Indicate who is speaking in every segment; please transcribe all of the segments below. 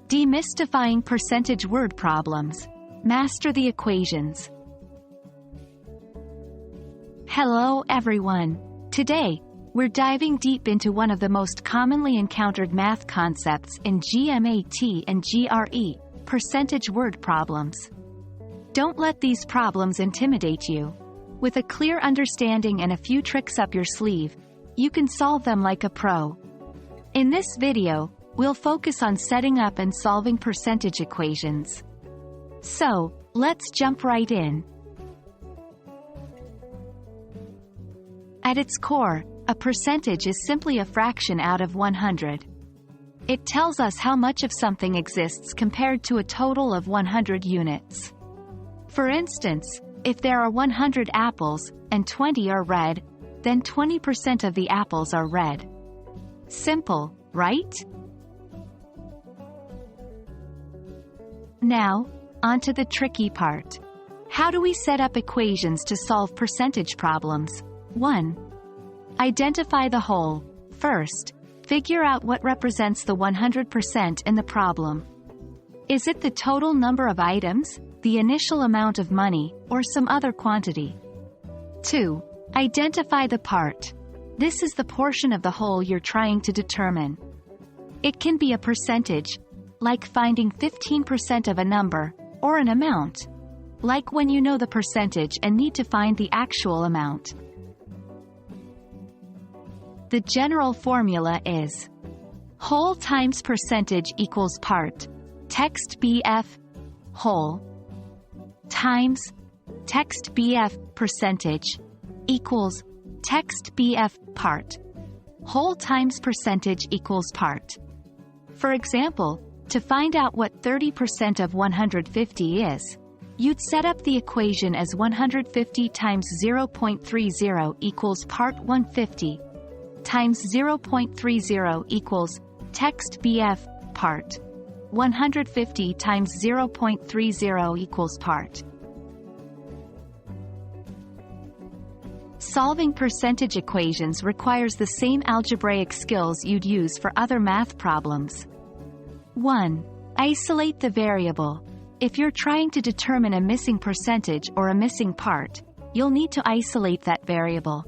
Speaker 1: Demystifying Percentage Word Problems. Master the equations. Hello everyone. Today, we're diving deep into one of the most commonly encountered math concepts in GMAT and GRE, percentage word problems. Don't let these problems intimidate you. With a clear understanding and a few tricks up your sleeve, you can solve them like a pro. In this video, we'll focus on setting up and solving percentage equations. So, let's jump right in. At its core, a percentage is simply a fraction out of 100. It tells us how much of something exists compared to a total of 100 units. For instance, if there are 100 apples, and 20 are red, then 20% of the apples are red. Simple, right? Now, onto the tricky part. How do we set up equations to solve percentage problems? 1. Identify the whole. First, figure out what represents the 100% in the problem. Is it the total number of items, the initial amount of money, or some other quantity? 2. Identify the part. This is the portion of the whole you're trying to determine. It can be a percentage, like finding 15% of a number, or an amount, like when you know the percentage and need to find the actual amount. The general formula is whole times percentage equals part, text BF, whole, times text BF percentage equals text BF part, whole times percentage equals part. For example, to find out what 30% of 150 is, you'd set up the equation as 150 times 0.30 equals part 150, times 0.30 equals text BF part 150 times 0.30 equals part. Solving percentage equations requires the same algebraic skills you'd use for other math problems. 1. Isolate the variable. If you're trying to determine a missing percentage or a missing part, you'll need to isolate that variable.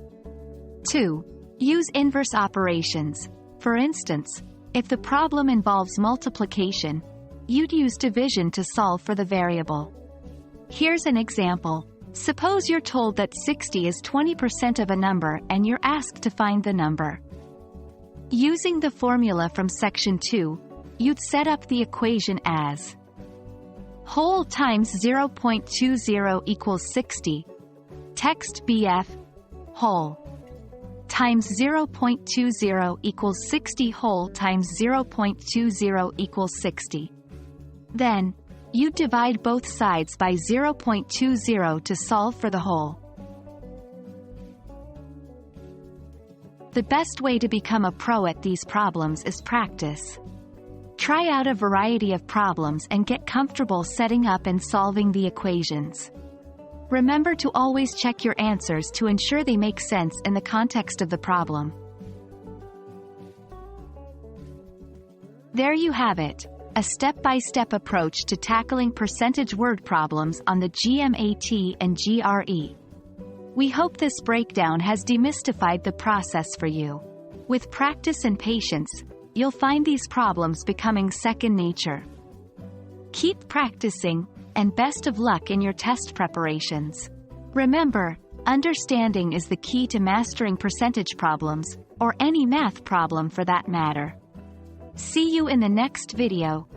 Speaker 1: 2. Use inverse operations. For instance, if the problem involves multiplication, you'd use division to solve for the variable. Here's an example. Suppose you're told that 60 is 20% of a number and you're asked to find the number. Using the formula from section 2, you'd set up the equation as whole times 0.20 equals 60, text BF, whole, times 0.20 equals 60 whole times 0.20 equals 60. Then, you divide both sides by 0.20 to solve for the whole. The best way to become a pro at these problems is practice. Try out a variety of problems and get comfortable setting up and solving the equations. Remember to always check your answers to ensure they make sense in the context of the problem. There you have it, a step-by-step approach to tackling percentage word problems on the GMAT and GRE. We hope this breakdown has demystified the process for you. With practice and patience, you'll find these problems becoming second nature. Keep practicing, and best of luck in your test preparations. Remember, understanding is the key to mastering percentage problems, or any math problem for that matter. See you in the next video.